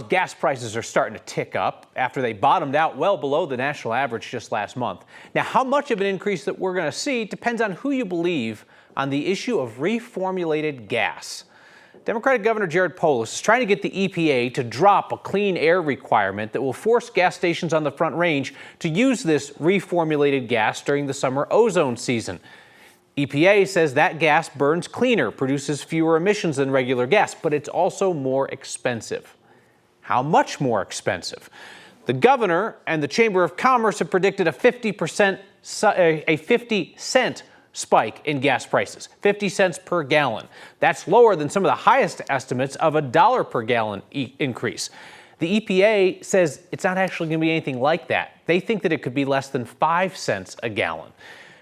Gas prices are starting to tick up after they bottomed out well below the national average just last month. Now, how much of an increase that we're going to see depends on who you believe on the issue of reformulated gas. Democratic Governor Jared Polis is trying to get the EPA to drop a clean air requirement that will force gas stations on the Front Range to use this reformulated gas during the summer ozone season. EPA says that gas burns cleaner, produces fewer emissions than regular gas, but it's also more expensive. How much more expensive? The governor and the Chamber of Commerce have predicted a 50-cent spike in gas prices, 50 cents per gallon. That's lower than some of the highest estimates of $1 per gallon increase. The EPA says it's not actually going to be anything like that. They think that it could be less than 5 cents a gallon.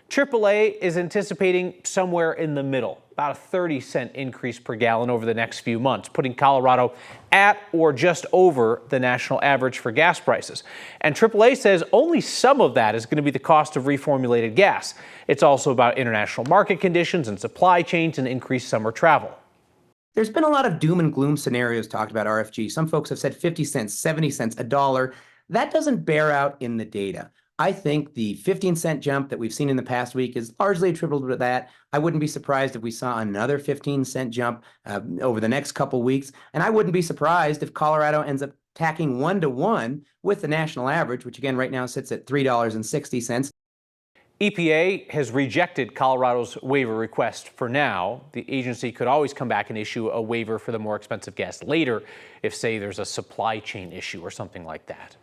AAA is anticipating somewhere in the middle, about a 30-cent increase per gallon over the next few months, putting Colorado at or just over the national average for gas prices. And AAA says only some of that is going to be the cost of reformulated gas. It's also about international market conditions and supply chains and increased summer travel. There's been a lot of doom and gloom scenarios talked about RFG. Some folks have said 50 cents, 70 cents, $1. That doesn't bear out in the data. I think the 15-cent jump that we've seen in the past week is largely attributable to that. I wouldn't be surprised if we saw another 15-cent jump over the next couple weeks. And I wouldn't be surprised if Colorado ends up tacking 1-to-1 with the national average, which again right now sits at $3.60. EPA has rejected Colorado's waiver request for now. The agency could always come back and issue a waiver for the more expensive gas later if, say, there's a supply chain issue or something like that.